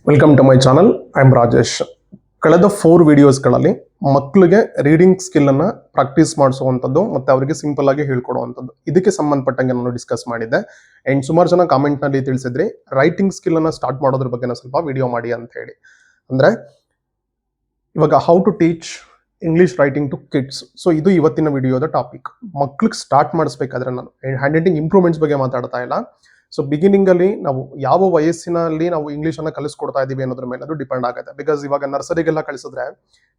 Welcome to my channel. I am Rajesh. ಕಳೆದ 4 ವಿಡಿಯೋಸ್ಗಳಲ್ಲಿ ಮಕ್ಕಳಿಗೆ reading ಸ್ಕಿಲ್ಲನ್ನು practice ಮಾಡಿಸುವಂಥದ್ದು ಮತ್ತು ಅವರಿಗೆ ಸಿಂಪಲ್ ಆಗಿ ಹೇಳ್ಕೊಡುವಂಥದ್ದು ಇದಕ್ಕೆ ಸಂಬಂಧಪಟ್ಟಂಗೆ ನಾನು ಡಿಸ್ಕಸ್ ಮಾಡಿದ್ದೆ. ಆ್ಯಂಡ್ ಸುಮಾರು ಜನ ಕಾಮೆಂಟ್ನಲ್ಲಿ ತಿಳಿಸಿದ್ರಿ ರೈಟಿಂಗ್ ಸ್ಕಿಲ್ಲನ್ನು ಸ್ಟಾರ್ಟ್ ಮಾಡೋದ್ರ ಬಗ್ಗೆ ಸ್ವಲ್ಪ ವಿಡಿಯೋ ಮಾಡಿ ಅಂತ ಹೇಳಿ. ಅಂದರೆ ಇವಾಗ how to teach English writing to kids. So ಇದು ಇವತ್ತಿನ ವಿಡಿಯೋದ ಟಾಪಿಕ್. ಮಕ್ಳಿಗೆ ಸ್ಟಾರ್ಟ್ ಮಾಡಿಸ್ಬೇಕಾದ್ರೆ ನಾನು ಹ್ಯಾಂಡ್ ರೈಟಿಂಗ್ ಇಂಪ್ರೂವ್ಮೆಂಟ್ಸ್ ಬಗ್ಗೆ ಮಾತಾಡ್ತಾ ಇಲ್ಲ. ಸೊ ಬಿಗಿನಿಂಗಲ್ಲಿ ನಾವು ಯಾವ ವಯಸ್ಸಿನಲ್ಲಿ ನಾವು ಇಂಗ್ಲೀಷನ್ನು ಕಲಿಸ್ಕೊಡ್ತಾ ಇದ್ದೀವಿ ಅನ್ನೋದ್ರ ಮೇಲೆ ಅದು ಡಿಪೆಂಡ್ ಆಗುತ್ತೆ. ಬಿಕಾಸ್ ಇವಾಗ ನರ್ಸರಿಗೆಲ್ಲ ಕಳಿಸಿದ್ರೆ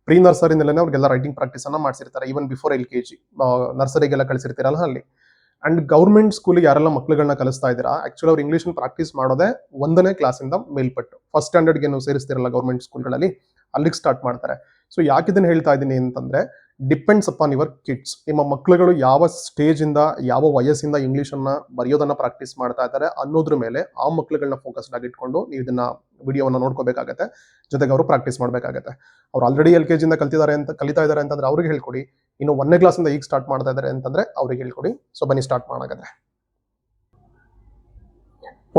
ಪ್ರೀ ನರ್ಸರಿನಲ್ಲೇ ಅವ್ರಿಗೆಲ್ಲ ರೈಟಿಂಗ್ ಪ್ರಾಕ್ಟೀಸನ್ನು ಮಾಡಿಸಿರ್ತಾರೆ. ಈವನ್ ಬಿಫೋರ್ LKG ನರ್ಸರಿಗೆಲ್ಲ ಕಳಿಸಿರ್ತೀರಲ್ಲ ಅಲ್ಲಿ. ಅಂಡ್ ಗೌರ್ಮೆಂಟ್ ಸ್ಕೂಲಿಗೆ ಯಾರೆಲ್ಲ ಮಕ್ಕಳುಗಳನ್ನ ಕಲಿಸ್ತಾ ಇದ್ದೀರಾ, ಆಕ್ಚುಲಿ ಅವ್ರು ಇಂಗ್ಲೀಷನ್ನು ಪ್ರಾಕ್ಟೀಸ್ ಮಾಡೋದೇ 1ನೇ ಕ್ಲಾಸಿಂದ ಮೇಲ್ಪಟ್ಟು. ಫಸ್ಟ್ ಸ್ಟ್ಯಾಂಡರ್ಡ್ಗೆ ಏನು ಸೇರಿಸ್ತಿರಲ್ಲ ಗೌರ್ಮೆಂಟ್ ಸ್ಕೂಲ್ಗಳಲ್ಲಿ, ಅಲ್ಲಿಗೆ ಸ್ಟಾರ್ಟ್ ಮಾಡ್ತಾರೆ. ಸೊ ಯಾಕೆ ಇದನ್ನು ಹೇಳ್ತಾ ಇದ್ದೀನಿ ಅಂತಂದರೆ, ಡಿಪೆಂಡ್ಸ್ ಅಪಾನ್ ಯುವರ್ ಕಿಡ್ಸ್. ನಿಮ್ಮ ಮಕ್ಕಳುಗಳು ಯಾವ ಸ್ಟೇಜಿಂದ ಯಾವ ವಯಸ್ಸಿಂದ ಇಂಗ್ಲೀಷನ್ನು ಬರೆಯೋದನ್ನು ಪ್ರಾಕ್ಟೀಸ್ ಮಾಡ್ತಾ ಇದ್ದಾರೆ ಅನ್ನೋದ್ರ ಮೇಲೆ ಆ ಮಕ್ಕಳುಗಳನ್ನ ಫೋಕಸ್ಡ್ ಆಗಿ ಇಟ್ಕೊಂಡು ನೀವು ಇದನ್ನ ವಿಡಿಯೋವನ್ನು ನೋಡ್ಕೋಬೇಕಾಗತ್ತೆ. ಜೊತೆಗೆ ಅವರು ಪ್ರಾಕ್ಟೀಸ್ ಮಾಡಬೇಕಾಗತ್ತೆ. ಅವ್ರು ಆಲ್ರೆಡಿ LKG ಕಲಿತಾ ಇದ್ದಾರೆ ಅಂತಂದ್ರೆ ಅವ್ರಿಗೆ ಹೇಳ್ಕೊಡಿ. ಇನ್ನು 1ನೇ ಕ್ಲಾಸಿಂದ ಈಗ ಸ್ಟಾರ್ಟ್ ಮಾಡ್ತಾ ಇದ್ದಾರೆ ಅಂತಂದ್ರೆ ಅವ್ರಿಗೆ ಹೇಳ್ಕೊಡಿ. ಸೊ ಬನ್ನಿ ಸ್ಟಾರ್ಟ್ ಮಾಡೋಣ.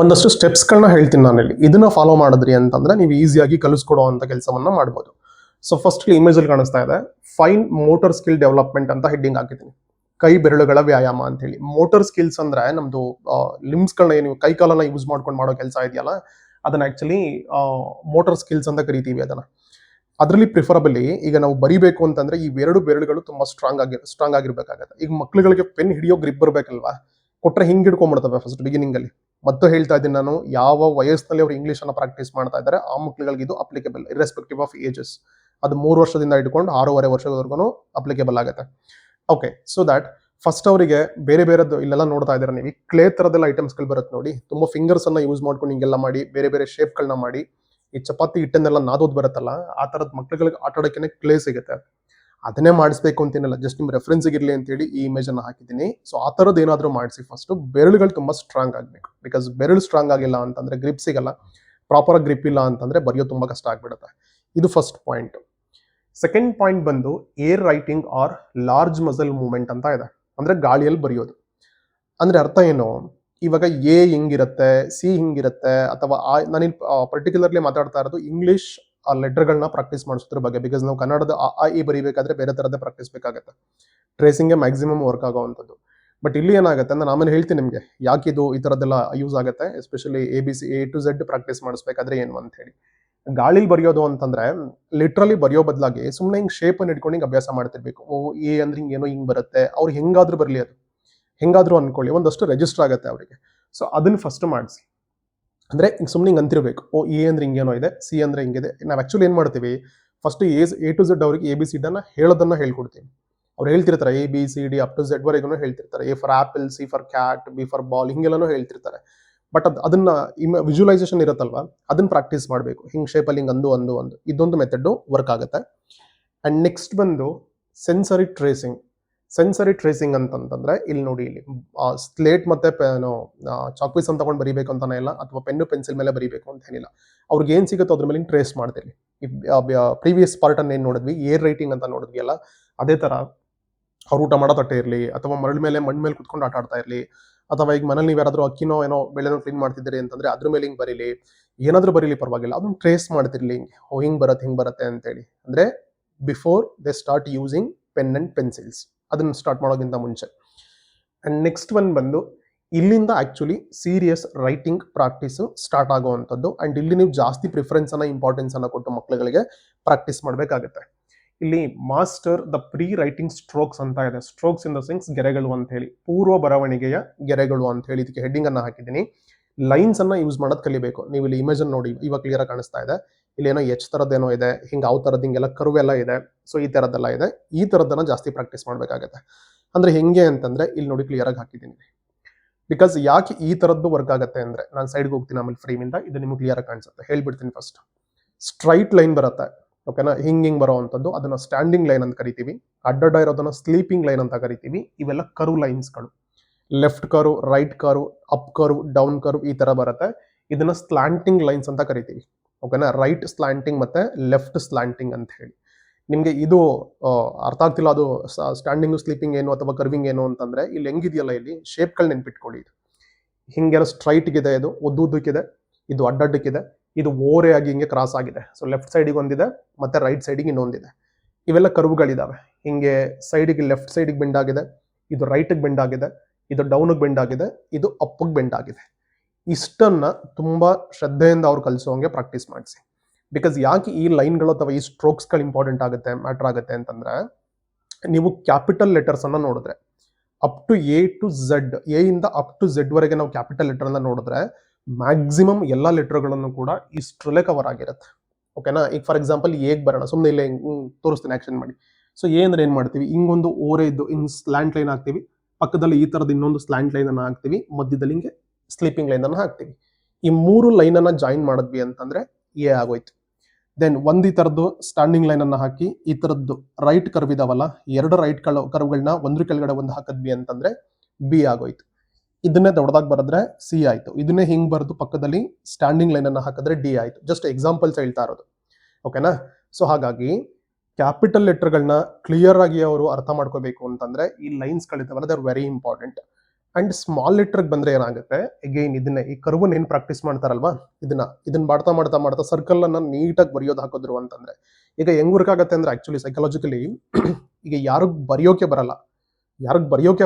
ಒಂದಷ್ಟು ಸ್ಟೆಪ್ಸ್ಗಳನ್ನ ಹೇಳ್ತೀನಿ ನಾನಿಲ್ಲಿ. ಇದನ್ನ ಫಾಲೋ ಮಾಡಿದ್ರಿ ಅಂತಂದ್ರೆ ನೀವು ಈಸಿಯಾಗಿ ಕಲಿಸ್ಕೊಡೋ ಅಂತ ಕೆಲಸವನ್ನ ಮಾಡ್ಬೋದು. ಸೊ ಫಸ್ಟ್ ಇಮೇಜಲ್ಲಿ ಕಾಣಿಸ್ತಾ ಇದೆ ಫೈನ್ ಮೋಟರ್ ಸ್ಕಿಲ್ ಡೆವಲಪ್ಮೆಂಟ್ ಅಂತ ಹೆಡ್ಡಿಂಗ್ ಹಾಕಿದ್ದೀನಿ. ಕೈ ಬೆರಳುಗಳ ವ್ಯಾಯಾಮ ಅಂತ ಹೇಳಿ. ಮೋಟರ್ ಸ್ಕಿಲ್ಸ್ ಅಂದ್ರೆ ನಮ್ದು ಲಿಮ್ಸ್ಗಳನ್ನ ಏನು ಕೈ ಕಾಲನ್ನ ಯೂಸ್ ಮಾಡ್ಕೊಂಡು ಮಾಡೋ ಕೆಲಸ ಇದೆಯಲ್ಲ, ಅದನ್ನ ಆಕ್ಚುಲಿ ಮೋಟರ್ ಸ್ಕಿಲ್ಸ್ ಅಂತ ಕರಿತೀವಿ ಅದನ್ನ. ಅದರಲ್ಲಿ ಪ್ರಿಫರಬಲಿ ಈಗ ನಾವು ಬರಿಬೇಕು ಅಂತಂದ್ರೆ ಈ 2 ಬೆರಳುಗಳು ತುಂಬಾ ಸ್ಟ್ರಾಂಗ್ ಆಗಿರ್ಬೇಕಾಗತ್ತೆ. ಈಗ ಮಕ್ಳುಗಳಿಗೆ ಪೆನ್ ಹಿಡಿಯೋ ಗ್ರಿಪ್ ಬರಬೇಕಲ್ವಾ, ಕೊಟ್ರೆ ಹಿಂಗೆ ಹಿಡ್ಕೊಂಡ್ಬಿಡ್ತವೆ ಫಸ್ಟ್ ಬಿಗಿನಿಂಗ್ ಅಲ್ಲಿ. ಮತ್ತೆ ಹೇಳ್ತಾ ಇದ್ದೀನಿ ನಾನು, ಯಾವ ವಯಸ್ಸಿನಲ್ಲಿ ಅವರು ಇಂಗ್ಲೀಷ್ ಅನ್ನ ಪ್ರಾಕ್ಟೀಸ್ ಮಾಡ್ತಾ ಇದ್ದಾರೆ ಆ ಮಕ್ಕಳುಗಳಿಗೆ ಇದು ಅಪ್ಲಿಕೇಬಲ್ ಇರ್ರೆಸ್ಪೆಕ್ಟಿವ್ ಆಫ್ ಏಜಸ್. ಅದು 3 ವರ್ಷದಿಂದ ಇಟ್ಕೊಂಡು 6.5 ವರ್ಷದವರೆಗೂ ಅಪ್ಲಿಕೇಬಲ್ ಆಗುತ್ತೆ. ಓಕೆ, ಸೊ ದಟ್ ಫಸ್ಟ್ ಅವರಿಗೆ ಬೇರೆ ಬೇರೆದು ಇಲ್ಲೆಲ್ಲ ನೋಡ್ತಾ ಇದ್ದಾರೆ ನೀವು, ಕ್ಲೇ ತರದೆಲ್ಲ ಐಟಮ್ಸ್ಗಳು ಬರುತ್ತೆ ನೋಡಿ. ತುಂಬಾ ಫಿಂಗರ್ಸ್ ಅನ್ನ ಯೂಸ್ ಮಾಡ್ಕೊಂಡು ಹಿಂಗೆಲ್ಲ ಮಾಡಿ ಬೇರೆ ಬೇರೆ ಶೇಪ್ಗಳನ್ನ ಮಾಡಿ ಈ ಚಪಾತಿ ಹಿಟ್ಟನ್ನೆಲ್ಲ ನಾದೋದು ಬರುತ್ತಲ್ಲ, ಆ ತರದ ಮಕ್ಳುಗಳಿಗೆ ಆಟ ಆಡೋಕೆ ಕ್ಲೇ ಸಿಗುತ್ತೆ. ಅದನ್ನೇ ಮಾಡಿಸ್ಬೇಕು ಅಂತೀನಲ್ಲ, ಜಸ್ಟ್ ನಿಮ್ ರೆಫರೆನ್ಸ್ ಇರಲಿ ಅಂತ ಹೇಳಿ ಈ ಇಮೇಜ್ ಅನ್ನ ಹಾಕಿದ್ದೀನಿ. ಸೊ ಆ ತರದ್ದು ಏನಾದ್ರೂ ಮಾಡಿಸಿ. ಫಸ್ಟ್ ಬೆರಳುಗಳು ತುಂಬಾ ಸ್ಟ್ರಾಂಗ್ ಆಗಬೇಕು. ಬಿಕಾಸ್ ಬೆರಳು ಸ್ಟ್ರಾಂಗ್ ಆಗಿಲ್ಲ ಅಂತಂದ್ರೆ ಗ್ರಿಪ್ ಸಿಗಲ್ಲ. ಪ್ರಾಪರ್ ಆಗಿ ಗ್ರಿಪ್ ಇಲ್ಲ ಅಂತಂದ್ರೆ ಬರೆಯೋ ತುಂಬಾ ಕಷ್ಟ ಆಗ್ಬಿಡುತ್ತೆ. ಇದು ಫಸ್ಟ್ ಪಾಯಿಂಟ್. ಸೆಕೆಂಡ್ ಪಾಯಿಂಟ್ ಬಂದು air writing or large muscle movement ಅಂತ ಇದೆ. ಅಂದ್ರೆ ಗಾಳಿಯಲ್ಲಿ ಬರೆಯೋದು. ಅಂದ್ರೆ ಅರ್ಥ ಏನು, ಇವಾಗ ಎ ಹಿಂಗಿರುತ್ತೆ, ಸಿ ಹಿಂಗಿರುತ್ತೆ, ಅಥವಾ ನಾನಿಲ್ಲಿ ಪರ್ಟಿಕ್ಯುಲರ್ಲಿ ಮಾತಾಡ್ತಾ ಇರೋದು ಇಂಗ್ಲಿಷ್ ಆ ಲೆಟರ್ಗಳನ್ನ ಪ್ರಾಕ್ಟೀಸ್ ಮಾಡಿಸೋದ್ರ ಬಗ್ಗೆ. ಬಿಕಾಸ್ ನಾವು ಕನ್ನಡದ ಆ ಇ ಬರೀಬೇಕಾದ್ರೆ ಬೇರೆ ತರದೇ ಪ್ರಾಕ್ಟೀಸ್ ಬೇಕಾಗುತ್ತೆ. ಟ್ರೇಸಿಂಗ್ಗೆ ಮ್ಯಾಕ್ಸಿಮಮ್ ವರ್ಕ್ ಆಗೋವಂಥದ್ದು. ಬಟ್ ಇಲ್ಲಿ ಏನಾಗುತ್ತೆ ಅಂದ್ರೆ ಆಮೇಲೆ ಹೇಳ್ತೀನಿ ನಿಮಗೆ ಯಾಕೆ ಇದು ಈ ತರದ್ದೆಲ್ಲ ಯೂಸ್ ಆಗುತ್ತೆ. Especially ABC A to Z practice ಮಾಡಿಸ್ಬೇಕಾದ್ರೆ ಏನು ಅಂತ ಹೇಳಿ. ಗಾಳಿಲಿ ಬರೆಯೋದು ಅಂತಂದ್ರೆ ಲಿಟ್ರಲಿ ಬರೆಯೋ ಬದಲಾಗಿ ಸುಮ್ಮನೆ ಹಿಂಗ್ ಶೇಪ್ ಅನ್ನು ಇಟ್ಕೊಂಡು ಹಿಂಗೆ ಅಭ್ಯಾಸ ಮಾಡ್ತಿರ್ಬೇಕು. ಎ ಅಂದ್ರೆ ಹಿಂಗೇನೋ ಹಿಂಗ್ ಬರುತ್ತೆ, ಅವ್ರು ಹೆಂಗಾದ್ರೂ ಬರಲಿ, ಅದು ಹೆಂಗಾದ್ರೂ ಅನ್ಕೊಳ್ಳಿ, ಒಂದಷ್ಟು ರಿಜಿಸ್ಟರ್ ಆಗುತ್ತೆ ಅವರಿಗೆ. ಸೊ ಅದನ್ನ ಫಸ್ಟ್ ಮಾಡಿಸಿ. ಅಂದ್ರೆ ಸುಮ್ಮನೆ ಹಿಂಗೆ ಅಂತಿರ್ಬೇಕು, ಎ ಅಂದ್ರೆ ಹಿಂಗೇನೋ ಇದೆ, ಸಿ ಅಂದ್ರೆ ಹಿಂಗಿದೆ. ನಾವು ಆಕ್ಚುಲಿ ಏನ್ ಮಾಡ್ತೀವಿ, ಫಸ್ಟ್ A to Z ಅವರಿಗೆ ABCD ಹೇಳೋದನ್ನ ಹೇಳ್ಕೊಡ್ತೀವಿ. ಅವ್ರು ಹೇಳ್ತಿರ್ತಾರೆ ABCD ಅಪ್ ಟು Z ವರೆಗೂ ಹೇಳ್ತಿರ್ತಾರೆ. A for apple, C for cat, B for ball, ಹಿಂಗೆಲ್ಲನೂ ಹೇಳ್ತಿರ್ತಾರೆ. ಬಟ್ ಅದನ್ನ ವಿಜುವಲೈಸೇಷನ್ ಇರುತ್ತಲ್ವಾ, ಅದನ್ನ ಪ್ರಾಕ್ಟೀಸ್ ಮಾಡಬೇಕು. ಹಿಂಗ್ ಶೇಪಲ್ಲಿ ಹಿಂಗೆ ಅಂದು ಇದೊಂದು ಮೆಥಡ್ ವರ್ಕ್ ಆಗುತ್ತೆ. ಅಂಡ್ ನೆಕ್ಸ್ಟ್ ಬಂದು ಸೆನ್ಸರಿ ಟ್ರೇಸಿಂಗ್. ಸೆನ್ಸರಿ ಟ್ರೇಸಿಂಗ್ ಅಂತಂದ್ರೆ ಇಲ್ಲಿ ನೋಡಿ, ಇಲ್ಲಿ ಸ್ಲೇಟ್ ಮತ್ತೆ ಚಾಕ್ಪೀಸ್ ಅಂತ ತಗೊಂಡು ಬರೀಬೇಕು ಅಂತಾನೆ ಇಲ್ಲ, ಅಥವಾ ಪೆನ್ನು ಪೆನ್ಸಿಲ್ ಮೇಲೆ ಬರೀಬೇಕು ಅಂತ ಏನಿಲ್ಲ. ಅವ್ರಿಗೆ ಏನ್ ಸಿಗುತ್ತೋ ಅದ್ರ ಮೇಲೆ ಟ್ರೇಸ್ ಮಾಡ್ತೀರಿ. ಪ್ರೀವಿಯಸ್ ಪಾರ್ಟ್ ಅನ್ನ ಏನ್ ನೋಡಿದ್ವಿ, ಏರ್ ರೈಟಿಂಗ್ ಅಂತ ನೋಡಿದ್ವಿ ಅಲ್ಲ, ಅದೇ ತರ ಅವ್ರು ಊಟ ಮಾಡೋ ತಟ್ಟೆ ಇರಲಿ, ಅಥವಾ ಮಣ್ಣು ಮೇಲೆ ಕುತ್ಕೊಂಡು ಆಟ ಆಡ್ತಾ ಇರಲಿ, ಅಥವಾ ಈಗ ಮನೇಲಿ ನೀವು ಯಾರಾದ್ರೂ ಅಕ್ಕಿನೋ ಏನೋ ಬೆಳೆನೋ ಕ್ಲೀನ್ ಮಾಡ್ತಿದ್ದೀರಿ ಅಂತಂದ್ರೆ ಅದ್ರ ಮೇಲೆ ಹಿಂಗ್ ಬರೀಲಿ, ಏನಾದ್ರೂ ಬರೀಲಿ ಪರವಾಗಿಲ್ಲ, ಅದನ್ನ ಟ್ರೇಸ್ ಮಾಡ್ತಿರ್ಲಿ. ಹಿಂಗ್ ಬರುತ್ತೆ ಅಂತೇಳಿ. ಅಂದ್ರೆ before they start using pen and pencils, ಅದನ್ನ ಸ್ಟಾರ್ಟ್ ಮಾಡೋಕ್ಕಿಂತ ಮುಂಚೆ. ಅಂಡ್ ನೆಕ್ಸ್ಟ್ ಒನ್ ಬಂದು ಇಲ್ಲಿಂದ actually serious writing practice start ಆಗುವಂಥದ್ದು. ಅಂಡ್ ಇಲ್ಲಿ ನೀವು ಜಾಸ್ತಿ ಪ್ರಿಫರೆನ್ಸ್ ಇಂಪಾರ್ಟೆನ್ಸ್ ಅನ್ನ ಕೊಟ್ಟು ಮಕ್ಕಳುಗಳಿಗೆ ಪ್ರಾಕ್ಟೀಸ್ ಮಾಡಬೇಕಾಗುತ್ತೆ. ಇಲ್ಲಿ master the pre writing strokes ಅಂತ ಇದೆ. ಸ್ಟ್ರೋಕ್ಸ್ ಇನ್ ದ ಸೆನ್ಸ್ ಗೆರೆಗಳು ಅಂತ ಹೇಳಿ, ಪೂರ್ವ ಬರವಣಿಗೆಯ ಗೆರೆಗಳು ಅಂತ ಹೇಳಿ ಇದಕ್ಕೆ ಹೆಡ್ಡಿಂಗ್ ಅನ್ನ ಹಾಕಿದ್ದೀನಿ. ಲೈನ್ಸ್ ಅನ್ನ ಯೂಸ್ ಮಾಡೋದು ಕಲಿಬೇಕು. ನೀವು ಇಲ್ಲಿ ಇಮೇಜ್ ಅನ್ನು ನೋಡಿ, ಇವಾಗ ಕ್ಲಿಯರ್ ಆಗಿ ಕಾಣಿಸ್ತಾ ಇದೆ. ಇಲ್ಲಿ ಏನೋ H ತರದ್ದೇನೋ ಇದೆ, ಹಿಂಗೆ ಯಾವ ತರದ್ದು ಹಿಂಗೆಲ್ಲ ಕರ್ವ್ ಎಲ್ಲ ಇದೆ. ಸೊ ಈ ತರದ್ದೆಲ್ಲ ಇದೆ. ಈ ತರದ್ದನ್ನ ಜಾಸ್ತಿ ಪ್ರಾಕ್ಟೀಸ್ ಮಾಡಬೇಕಾಗುತ್ತೆ. ಅಂದ್ರೆ ಹೆಂಗೆ ಅಂತಂದ್ರೆ ಇಲ್ಲಿ ನೋಡಿ ಕ್ಲಿಯರ್ ಆಗಿ ಹಾಕಿದ್ದೀನಿ. ಬಿಕಾಸ್ ಯಾಕೆ ಈ ತರದ್ದು ವರ್ಕ್ ಆಗುತ್ತೆ ಅಂದ್ರೆ, ನಾನು ಸೈಡ್ಗೆ ಹೋಗ್ತೀನಿ ಆಮೇಲೆ ಫ್ರೇಮಿಂದ, ಇದು ನಿಮ್ಗೆ ಕ್ಲಿಯರ್ ಆಗಿ ಕಾಣಿಸುತ್ತೆ. ಹೇಳ್ಬಿಡ್ತೀನಿ. ಫಸ್ಟ್ ಸ್ಟ್ರೈಟ್ ಲೈನ್ ಬರುತ್ತೆ, ಓಕೆನಾ, ಹಿಂಗ್ ಬರೋವಂಥದ್ದು, ಅದನ್ನ ಸ್ಟ್ಯಾಂಡಿಂಗ್ ಲೈನ್ ಅಂತ ಕರಿತೀವಿ. ಅಡ್ಡಡ್ಡ ಇರೋದನ್ನ ಸ್ಲೀಪಿಂಗ್ ಲೈನ್ ಅಂತ ಕರಿತೀವಿ. ಇವೆಲ್ಲ ಕರ್ವ್ ಲೈನ್ಸ್ಗಳು. Left curve, right curve, up curve, down curve, ಈ ತರ ಬರುತ್ತೆ. ಇದನ್ನ ಸ್ಲಾಂಟಿಂಗ್ ಲೈನ್ಸ್ ಅಂತ ಕರಿತೀವಿ. ಓಕೆನಾ, ರೈಟ್ ಸ್ಲಾಂಟಿಂಗ್ ಮತ್ತೆ ಲೆಫ್ಟ್ ಸ್ಲಾಂಟಿಂಗ್ ಅಂತ ಹೇಳಿ. ನಿಮ್ಗೆ ಇದು ಅರ್ಥ ಆಗ್ತಿಲ್ಲ, ಅದು ಸ್ಟ್ಯಾಂಡಿಂಗ್ ಸ್ಲೀಪಿಂಗ್ ಏನು ಅಥವಾ ಕರ್ವಿಂಗ್ ಏನು ಅಂತಂದ್ರೆ, ಇಲ್ಲಿ ಹೆಂಗಿದೆಯಲ್ಲ, ಇಲ್ಲಿ ಶೇಪ್ಗಳು ನೆನ್ಪಿಟ್ಕೊಳ್ಳಿ. ಇದು ಹಿಂಗೆಲ್ಲ ಸ್ಟ್ರೈಟ್ಗಿದೆ, ಇದು ಉದ್ದುದ್ದಕ್ಕಿದೆ, ಇದು ಅಡ್ಡಡ್ಡಕ್ಕಿದೆ, ಇದು ಓರೆ ಆಗಿ ಹಿಂಗೆ ಕ್ರಾಸ್ ಆಗಿದೆ. ಸೊ ಲೆಫ್ಟ್ ಸೈಡಿಗೆ ಒಂದಿದೆ ಮತ್ತೆ ರೈಟ್ ಸೈಡಿಗೆ ಇನ್ನೊಂದಿದೆ. ಇವೆಲ್ಲ ಕರ್ವ್ಗಳಿದಾವೆ. ಹಿಂಗೆ ಸೈಡಿಗೆ ಲೆಫ್ಟ್ ಸೈಡಿಗೆ ಬೆಂಡ್ ಆಗಿದೆ, ಇದು ರೈಟಿಗೆ ಬೆಂಡ್ ಆಗಿದೆ, ಇದು ಡೌನ್ಗೆ ಬೆಂಡ್ ಆಗಿದೆ, ಇದು ಅಪ್ಪಿಗೆ ಬೆಂಡ್ ಆಗಿದೆ. ಇಷ್ಟನ್ನ ತುಂಬಾ ಶ್ರದ್ಧೆಯಿಂದ ಅವ್ರು ಕಲಿಸೋಂಗೆ ಪ್ರಾಕ್ಟೀಸ್ ಮಾಡಿಸಿ. ಬಿಕಾಸ್ ಯಾಕೆ ಈ ಲೈನ್ಗಳು ಅಥವಾ ಈ ಸ್ಟ್ರೋಕ್ಸ್ಗಳು ಇಂಪಾರ್ಟೆಂಟ್ ಆಗುತ್ತೆ, ಮ್ಯಾಟರ್ ಆಗುತ್ತೆ ಅಂತಂದ್ರೆ, ನೀವು ಕ್ಯಾಪಿಟಲ್ ಲೆಟರ್ಸ್ ಅನ್ನ ನೋಡಿದ್ರೆ up to A to Z, A ಇಂದ ಅಪ್ ಟು ಝೆಡ್ ವರೆಗೆ ನಾವು ಕ್ಯಾಪಿಟಲ್ ಲೆಟರ್ ಅನ್ನ ನೋಡಿದ್ರೆ ಮ್ಯಾಕ್ಸಿಮಮ್ ಎಲ್ಲ ಲೆಟರ್ಗಳನ್ನು ಕೂಡ ಇಷ್ಟರಲ್ಲೇ ಕವರ್ ಆಗಿರುತ್ತೆ. ಓಕೆನಾ? ಈಗ ಫಾರ್ ಎಕ್ಸಾಂಪಲ್ ಎಗ್ ಬರೋಣ, ಸುಮ್ಮನೆ ಇಲ್ಲೇ ತೋರಿಸ್ತೀನಿ ಆಕ್ಷನ್ ಮಾಡಿ. ಸೊ ಎ ಅಂದ್ರೆ ಏನ್ ಮಾಡ್ತೀವಿ, ಹಿಂಗೊಂದು ಓರೆ ಇದ್ದು ಹಿಂಗ್ ಸ್ಲ್ಯಾಂಟ್ ಲೈನ್ ಹಾಕ್ತೀವಿ, ಪಕ್ಕದಲ್ಲಿ ಈ ತರದ ಇನ್ನೊಂದು ಸ್ಲ್ಯಾಂಟ್ ಲೈನ್ ಅನ್ನ ಹಾಕ್ತೀವಿ, ಮಧ್ಯದಲ್ಲಿ ಹಿಂಗೆ ಸ್ಲೀಪಿಂಗ್ ಲೈನ್ ಅನ್ನ ಹಾಕ್ತೀವಿ. ಈ 3 ಲೈನ್ ಅನ್ನ ಜಾಯಿನ್ ಮಾಡಿದ್ವಿ ಅಂತಂದ್ರೆ ಎ ಆಗೋಯ್ತು. ದೆನ್ ಒಂದ್ ಈ ತರದ್ದು ಸ್ಟ್ಯಾಂಡಿಂಗ್ ಲೈನ್ ಅನ್ನ ಹಾಕಿ ಈ ತರದ್ದು ರೈಟ್ ಕರ್ವ್ ಇದಾವಲ್ಲ, 2 ರೈಟ್ ಕರ್ವ್ಗಳನ್ನ ಒಂದ್ರ ಕೆಳಗಡೆ ಒಂದು ಹಾಕಿದ್ವಿ ಅಂತಂದ್ರೆ ಬಿ ಆಗೋಯ್ತು. ಇದನ್ನೇ ದೊಡ್ಡದಾಗಿ ಬರೆದ್ರೆ ಸಿ ಆಯ್ತು. ಇದನ್ನೇ ಹಿಂಗ್ ಬರೆದು ಪಕ್ಕದಲ್ಲಿ ಸ್ಟ್ಯಾಂಡಿಂಗ್ ಲೈನ್ ಅನ್ನ ಹಾಕಿದ್ರೆ ಡಿ ಆಯ್ತು. ಜಸ್ಟ್ ಎಕ್ಸಾಂಪಲ್ಸ್ ಹೇಳ್ತಾ ಇರೋದು. ಓಕೆನಾ? ಸೊ ಹಾಗಾಗಿ ಕ್ಯಾಪಿಟಲ್ ಲೆಟರ್ಗಳನ್ನ ಕ್ಲಿಯರ್ ಆಗಿ ಅವರು ಅರ್ಥ ಮಾಡ್ಕೋಬೇಕು ಅಂತಂದ್ರೆ ಈ ಲೈನ್ಸ್ ಗಳಿದಾವಲ್ಲ, they are very important. And small letter ಬಂದ್ರೆ ಏನಾಗುತ್ತೆ, ಅಗೈನ್ ಇದನ್ನೇ ಈ ಕರ್ವ್ ಏನ್ ಪ್ರಾಕ್ಟೀಸ್ ಮಾಡ್ತಾರಲ್ವಾ, ಇದನ್ನ ಮಾಡ್ತಾ ಮಾಡ್ತಾ ಮಾಡ್ತಾ ಸರ್ಕಲ್ ಅನ್ನ ನೀಟಾಗಿ ಬರೆಯೋದು ಹಾಕಿದ್ರು ಅಂತಂದ್ರೆ, ಈಗ ಹೆಂಗ್ ವರ್ಕ್ ಆಗುತ್ತೆ ಅಂದ್ರೆ ಆಕ್ಚುಲಿ ಸೈಕಾಲಜಿಕಲಿ ಈಗ ಯಾರಿಗ್ ಬರೆಯೋಕೆ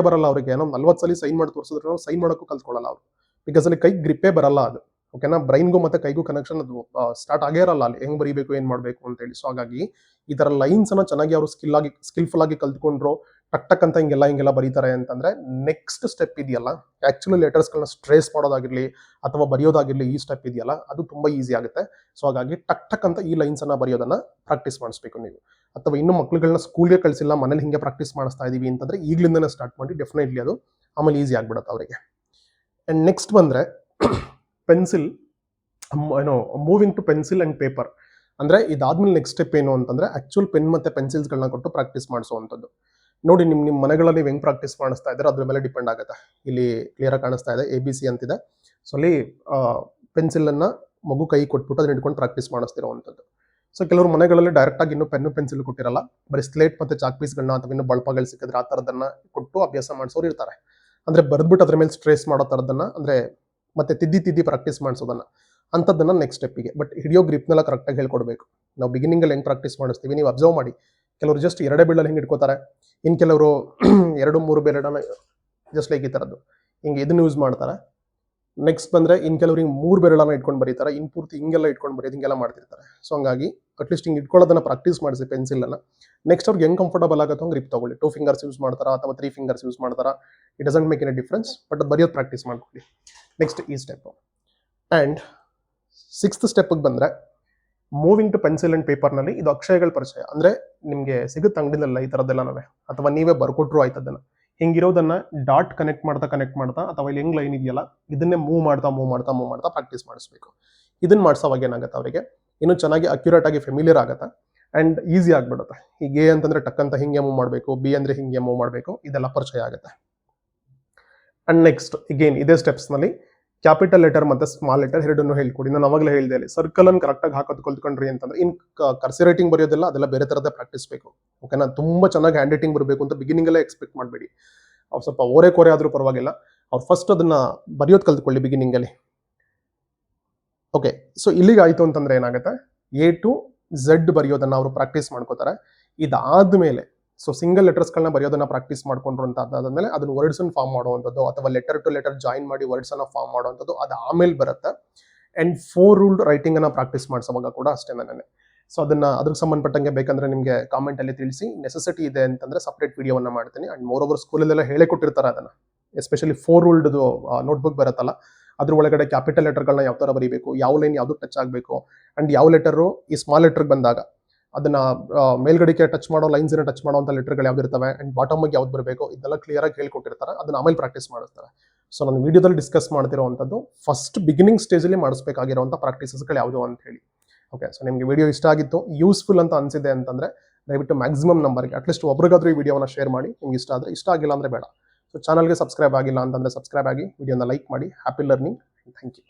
ಬರಲ್ಲ ಅವ್ರಿಗೆ ಏನೋ 40 ಸಲ ಸೈನ್ ಮಾಡಿ ತೋರಿಸಿದ್ರು ಸೈನ್ ಮಾಡೋಕ್ಕೂ ಕಲ್ತ್ಕೊಳ್ಳಲ್ಲ ಅವರು. ಬಿಕಾಸ್ ಅಲ್ಲಿ ಕೈ ಗ್ರಿಪ್ಪೇ ಬರಲ್ಲ ಅದು. ಓಕೆನಾ? ಬ್ರೈನ್ಗೂ ಮತ್ತೆ ಕೈಗೂ ಕನೆಕ್ಷನ್ ಅದು ಸ್ಟಾರ್ಟ್ ಆಗೇ ಇರಲ್ಲ ಅಲ್ಲಿ, ಹೆಂಗ್ ಬರೀಬೇಕು ಏನ್ ಮಾಡ್ಬೇಕು ಅಂತ ಹೇಳಿ. ಸೊ ಹಾಗಾಗಿ ಈ ತರ ಲೈನ್ಸ್ ಅನ್ನ ಚೆನ್ನಾಗಿ ಅವರು ಸ್ಕಿಲ್ಫುಲ್ ಆಗಿ ಕಲ್ತ್ಕೊಂಡ್ರು, ಟಕ್ ಅಂತ ಹಿಂಗೆಲ್ಲ ಬರೀತಾರೆ ಅಂತಂದ್ರೆ, ನೆಕ್ಸ್ಟ್ ಸ್ಟೆಪ್ ಇದೆಯಲ್ಲ, ಆಕ್ಚುಲಿ ಲೆಟರ್ಸ್ ಗಳನ್ನ ಸ್ಟ್ರೇಸ್ ಮಾಡೋದಾಗಿರ್ಲಿ ಅಥವಾ ಬರೆಯೋದಾಗಿರ್ಲಿ, ಈ ಸ್ಟೆಪ್ ಇದೆಯಲ್ಲ ಅದು ತುಂಬಾ ಈಸಿ ಆಗುತ್ತೆ. ಸೊ ಹಾಗಾಗಿ ಟಕ್ ಅಂತ ಈ ಲೈನ್ಸ್ ಅನ್ನ ಬರೆಯೋದನ್ನ ಪ್ರಾಕ್ಟೀಸ್ ಮಾಡಿಸ್ಬೇಕು ನೀವು. ಅಥವಾ ಇನ್ನು ಮಕ್ಳುಗಳನ್ನ ಸ್ಕೂಲ್ಗೆ ಕಳಿಸಿಲ್ಲ, ಮನೇಲಿ ಹಿಂಗೆ ಪ್ರಾಕ್ಟೀಸ್ ಮಾಡಿಸ್ತಾ ಇದೀವಿ ಅಂತಂದ್ರೆ ಈಗ್ಲಿಂದನೇ ಸ್ಟಾರ್ಟ್ ಮಾಡಿ, ಡೆಫಿನೆಟ್ಲಿ ಅದು ಆಮೇಲೆ ಈಸಿ ಆಗ್ಬಿಡುತ್ತೆ ಅವರಿಗೆ. ಅಂಡ್ ನೆಕ್ಸ್ಟ್ ಬಂದ್ರೆ ಪೆನ್ಸಿಲ್, ಏನೋ moving to pencil and paper. ಅಂದ್ರೆ ಇದಾದ್ಮೇಲೆ ನೆಕ್ಸ್ಟ್ ಸ್ಟೆಪ್ ಏನು ಅಂತಂದ್ರೆ ಆಕ್ಚುಲ್ ಪೆನ್ ಮತ್ತೆ ಪೆನ್ಸಿಲ್ಸ್ಗಳನ್ನ ಕೊಟ್ಟು ಪ್ರಾಕ್ಟೀಸ್ ಮಾಡಿಸುವಂಥದ್ದು. ನೋಡಿ, ನಿಮ್ಮ ಮನೆಗಳಲ್ಲಿ ನೀವು ಹೆಂಗ್ ಪ್ರಾಕ್ಟೀಸ್ ಮಾಡಿಸ್ತಾ ಇದ್ರೆ ಅದ್ರ ಮೇಲೆ ಡಿಪೆಂಡ್ ಆಗುತ್ತೆ. ಇಲ್ಲಿ ಕ್ಲಿಯರ್ ಆಗಿ ಕಾಣಿಸ್ತಾ ಇದೆ ABC ಅಂತಿದೆ. ಸೊ ಅಲ್ಲಿ ಪೆನ್ಸಿಲ್ ಅನ್ನ ಮಗು ಕೈ ಕೊಟ್ಬಿಟ್ಟು ಅದನ್ನ ಇಟ್ಕೊಂಡು ಪ್ರಾಕ್ಟೀಸ್ ಮಾಡಿಸ್ತಿರುವಂಥದ್ದು. ಸೊ ಕೆಲವರು ಮನೆಗಳಲ್ಲಿ ಡೈರೆಕ್ಟ್ ಆಗಿ ಇನ್ನೂ ಪೆನ್ನು ಪೆನ್ಸಿಲ್ ಕೊಟ್ಟಿರಲ್ಲ, ಬರೀ ಸ್ಲೇಟ್ ಮತ್ತೆ ಚಾಕ್ ಪೀಸ್ಗಳನ್ನ ಅಥವಾ ಇನ್ನೂ ಬಳಪಗಳು ಸಿಕ್ಕಿದ್ರೆ ಆ ಥರದನ್ನ ಕೊಟ್ಟು ಅಭ್ಯಾಸ ಮಾಡಿಸೋರು ಇರ್ತಾರೆ. ಅಂದ್ರೆ ಬರ್ದ್ಬಿಟ್ಟು ಅದ್ರ ಮೇಲೆ ಸ್ಟ್ರೇಸ್ ಮಾಡೋ ಥರದನ್ನ, ಅಂದ್ರೆ ಮತ್ತೆ ತಿದ್ದಿ ಪ್ರಾಕ್ಟೀಸ್ ಮಾಡಿಸೋದನ್ನ, ಅಂಥದ್ದನ್ನ ನೆಕ್ಸ್ಟ್ ಸ್ಟೆಪ್ಪಿಗೆ. ಬಟ್ ಹಿಡಿಯೋ ಗ್ರಿಪ್ನೆಲ್ಲ ಕರೆಕ್ಟಾಗಿ ಹೇಳ್ಕೊಡ್ಬೇಕು. ನಾವು ಬಿಗಿನಿಂಗಲ್ಲಿ ಹೆಂಗ್ ಪ್ರಾಕ್ಟೀಸ್ ಮಾಡಿಸ್ತೀವಿ ನೀವು ಅಬ್ಸರ್ವ್ ಮಾಡಿ. ಕೆಲವರು ಜಸ್ಟ್ 2 ಬೆರಳಲ್ಲಿ ಹಿಂಗೆ ಇಟ್ಕೋತಾರೆ, ಇನ್ನು ಕೆಲವರು 2-3 ಬೆರಳನ್ನ ಜಸ್ಟ್ ಲೈಕ್ ಈ ಥರದ್ದು ಹಿಂಗೆ ಇದನ್ನ ಯೂಸ್ ಮಾಡ್ತಾರೆ. ನೆಕ್ಸ್ಟ್ ಬಂದ್ರೆ ಇನ್ನು ಕೆಲವರು ಹಿಂಗೆ 3 ಬೆರಳನ್ನ ಇಟ್ಕೊಂಡು ಬರೀತಾರೆ, ಇನ್ನು ಪೂರ್ತಿ ಹಿಂಗೆಲ್ಲ ಇಟ್ಕೊಂಡು ಬರೀದು ಹಿಂಗೆಲ್ಲ ಮಾಡ್ತಿರ್ತಾರೆ. ಸೊ ಹಂಗಾಗಿ ಅಟ್ಲೀಸ್ಟ್ ಹಿಂಗೆ ಇಟ್ಕೊಳ್ಳೋದನ್ನ ಪ್ರಾಕ್ಟೀಸ್ ಮಾಡಿಸಿ ಪೆನ್ಸಿಲ್ ಅನ್ನ. ನೆಕ್ಸ್ಟ್ ಅವ್ರಿಗೆ ಹೆಂಗ್ ಕಂಫರ್ಟಬಲ್ ಆಗುತ್ತೋ ಗ್ರಿಪ್ ತಗೊಳ್ಳಿ. 2 ಫಿಂಗರ್ಸ್ ಯೂಸ್ ಮಾಡ್ತಾರಾ ಅಥವಾ 3 ಫಿಂಗರ್ಸ್ ಯೂಸ್ ಮಾಡ್ತಾರಾ, it doesn't make any difference, but ಅದು ಬರೆಯೋದು ಪ್ರಾಕ್ಟೀಸ್ ಮಾಡ್ಕೊಳ್ಳಿ. ನೆಕ್ಸ್ಟ್ ಈ ಸ್ಟೆಪ್. ಅಂಡ್ 6th ಸ್ಟೆಪ್ಗೆ ಬಂದ್ರೆ ಮೂವಿಂಗ್ ಟು ಪೆನ್ಸಿಲ್ ಅಂಡ್ ಪೇಪರ್ನಲ್ಲಿ ಇದು ಅಕ್ಷಯಗಳ ಪರಿಚಯ. ಅಂದ್ರೆ ನಿಮಗೆ ಸಿಗುತ್ತೆ ಅಂಗಡಿನಲ್ಲ ಈ ಥರದ್ದೆಲ್ಲನೂ, ಅಥವಾ ನೀವೇ ಬರ್ಕೊಟ್ರು ಆಯ್ತದನ್ನ. ಹಿಂಗಿರೋದನ್ನ ಡಾಟ್ ಕನೆಕ್ಟ್ ಮಾಡ್ತಾ ಅಥವಾ ಇಲ್ಲಿ ಹೆಂಗ್ ಲೈನ್ ಇದೆಯಲ್ಲ ಇದನ್ನೇ ಮೂವ್ ಮಾಡ್ತಾ ಪ್ರಾಕ್ಟೀಸ್ ಮಾಡಿಸ್ಬೇಕು. ಇದನ್ನ ಮಾಡಿಸೋವಾಗ ಏನಾಗುತ್ತೆ ಅವರಿಗೆ ಇನ್ನೂ ಚೆನ್ನಾಗಿ ಅಕ್ಯುರೇಟ್ ಆಗಿ ಫೆಮಿಲಿಯರ್ ಆಗುತ್ತೆ ಅಂಡ್ ಈಸಿ ಆಗ್ಬಿಡುತ್ತೆ. ಈಗ ಎ ಅಂತಂದ್ರೆ ಟಕ್ ಅಂತ ಹಿಂಗೆ ಮೂವ್ ಮಾಡಬೇಕು, ಬಿ ಅಂದ್ರೆ ಹಿಂಗೆ ಮೂವ್ ಮಾಡಬೇಕು, ಇದೆಲ್ಲ ಪರಿಚಯ ಆಗುತ್ತೆ. ಅಂಡ್ ನೆಕ್ಸ್ಟ್ ಅಗೇನ್ ಇದೇ ಸ್ಟೆಪ್ಸ್ ನಲ್ಲಿ ಕ್ಯಾಪಿಟಲ್ ಲೆಟರ್ ಮತ್ತೆ ಸ್ಮಾಲ್ ಲೆಟರ್ ಎರಡನ್ನು ಹೇಳ್ಕೊಡಿ. ನಾನು ಅವಾಗಲೇ ಹೇಳಿದೆ, ಸರ್ಕಲ್ ಅನ್ನು ಕರೆಕ್ಟ್ ಆಗಿ ಹಾಕೋದು ಕಲ್ತ್ಕೊಂಡ್ರಿ ಅಂತಂದ್ರೆ ಇನ್ ಕರ್ಸಿ ರೈಟಿಂಗ್ ಬರೆಯೋದೆಲ್ಲ ಅದೆಲ್ಲ ಬೇರೆ ತರದೇ ಪ್ರಾಕ್ಟೀಸ್ ಬೇಕು. ಓಕೆನಾ? ತುಂಬಾ ಚೆನ್ನಾಗಿ ಹ್ಯಾಂಡ್ ರೈಟಿಂಗ್ ಬರಬೇಕು ಅಂತ ಬಿಗಿನಿಂಗ್ ಅಲ್ಲೇ ಎಕ್ಸ್ಪೆಕ್ಟ್ ಮಾಡಬೇಡಿ. ಅವ್ರು ಸ್ವಲ್ಪ ಕೋರೆ ಆದ್ರೂ ಪರವಾಗಿಲ್ಲ, ಅವ್ರು ಫಸ್ಟ್ ಅದನ್ನ ಬರೆಯೋದು ಕಲ್ತ್ಕೊಳ್ಳಿ ಬಿಗಿನಿಂಗ್ ಅಲ್ಲಿ. ಓಕೆ, ಸೊ ಇಲ್ಲಿಗೆ ಆಯ್ತು ಅಂತಂದ್ರೆ ಏನಾಗುತ್ತೆ, A to Z ಬರೆಯೋದನ್ನ ಅವರು ಪ್ರಾಕ್ಟೀಸ್ ಮಾಡ್ಕೋತಾರೆ. ಇದಾದ್ಮೇಲೆ ಸೊ ಸಿಂಗಲ್ ಲೆಟರ್ಸ್ಗಳನ್ನ ಬರೆಯೋದನ್ನ ಪ್ರಾಕ್ಟೀಸ್ ಮಾಡ್ಕೊಂಡ್ರು ಅಂತ ಅದಾದ್ಮೇಲೆ ಅದನ್ನ ವರ್ಡ್ಸ್ ಅನ್ನು ಫಾರ್ಮ್ ಮಾಡುವಂಥದ್ದು ಅಥವಾ ಲೆಟರ್ ಟು ಲೆಟರ್ ಜಾಯಿನ್ ಮಾಡಿ ವರ್ಡ್ಸ್ ಅನ್ನ ಫಾರ್ಮ್ ಮಾಡುವಂಥದ್ದು ಅದು ಆಮೇಲೆ ಬರುತ್ತೆ. ಅಂಡ್ 4 ರೂಲ್ಡ್ ರೈಟಿಂಗ್ ಅನ್ನ ಪ್ರಾಕ್ಟೀಸ್ ಮಾಡಿಸುವಾಗ ಕೂಡ ಅಷ್ಟೇ ನಾನೇ. ಸೊ ಅದಕ್ಕೆ ಸಂಬಂಧಪಟ್ಟಂಗೆ ಬೇಕಂದ್ರೆ ನಿಮಗೆ ಕಾಮೆಂಟ್ ಅಲ್ಲಿ ತಿಳಿಸಿ. ನೆಸೆಸಿಟಿ ಇದೆ ಅಂತಂದ್ರೆ ಸಪ್ರೇಟ್ ವಿಡಿಯೋವನ್ನ ಮಾಡ್ತೀನಿ. ಅಂಡ್ ಮೋರ್ ಓವರ್ ಸ್ಕೂಲಲ್ಲೆಲ್ಲ ಹೇಳೇ ಕೊಟ್ಟಿರ್ತಾರೆ ಅದನ್ನ, ಎಸ್ಪೆಷಲಿ 4 ರೂಲ್ಡ್ ನೋಟ್ಬುಕ್ ಬರುತ್ತಲ್ಲ ಅದ್ರ ಒಳಗಡೆ ಕ್ಯಾಪಿಟಲ್ ಲೆಟರ್ಗಳನ್ನ ಯಾವ ತರ ಬರೀಬೇಕು, ಯಾವ ಲೈನ್ ಯಾವ್ದು ಟಚ್ ಆಗಬೇಕು, ಅಂಡ್ ಯಾವ ಲೆಟರು ಈ ಸ್ಮಾಲ್ ಲೆಟರ್ ಬಂದಾಗ ಅದನ್ನ ಮೇಲ್ಗಡೆಗೆ ಟಚ್ ಮಾಡೋ ಲೈನ್ಸ್ ಟಚ್ ಮಾಡುವಂತ ಲೆಟರ್ಗಳು ಯಾವ್ದು ಇರ್ತವೆ ಅಂಡ್ ಬಾಟಮ್ ಆಗಿ ಯಾವ್ದು ಬರಬೇಕು, ಇದೆಲ್ಲ ಕ್ಲಿಯರ್ ಆಗಿ ಹೇಳ್ಕೊಟ್ಟಿರ್ತಾರೆ. ಅದನ್ನ ಆಮೇಲೆ ಪ್ರಾಕ್ಟೀಸ್ ಮಾಡಿಸ್ತಾರೆ. ಸೊ ನಾನು ವಿಡಿಯೋದಲ್ಲಿ ಡಿಸ್ಕಸ್ ಮಾಡ್ತಿರೋವಂಥದ್ದು ಫಸ್ಟ್ ಬಿಗಿನಿಂಗ್ ಸ್ಟೇಜ್ ಅಲ್ಲಿ ಮಾಡಿಸಬೇಕಾಗಿರುವಂತ ಪ್ರಾಕ್ಟೀಸಸ್ಗಳು ಯಾವುದು ಅಂತ ಹೇಳಿ. ಓಕೆ, ಸೊ ನಿಮಗೆ ವಿಡಿಯೋ ಇಷ್ಟ ಆಗಿತ್ತು, ಯೂಸ್ಫುಲ್ ಅಂತ ಅನ್ಸಿದೆ ಅಂತಂದ್ರೆ ದಯವಿಟ್ಟು ಮ್ಯಾಕ್ಸಿಮಮ್ ನಂಬರ್ಗೆ ಅಟ್ಲೀಸ್ಟ್ ಒಬ್ರಿಗಾದ್ರೂ ಈ ವಿಡಿಯೋನ ಶೇರ್ ಮಾಡಿ. ನಿಮ್ಗೆ ಇಷ್ಟ ಆದರೆ, ಇಷ್ಟ ಆಗಿಲ್ಲ ಅಂದ್ರೆ ಬೇಡ. ಸೊ ಚಾನಲ್ಗೆ ಸಬ್ಸ್ಕ್ರೈಬ್ ಆಗಿಲ್ಲ ಅಂತಂದ್ರೆ ಸಬ್ಸ್ಕ್ರೈಬ್ ಆಗಿ, ವಿಡಿಯೋನ ಲೈಕ್ ಮಾಡಿ. Happy learning, thank you.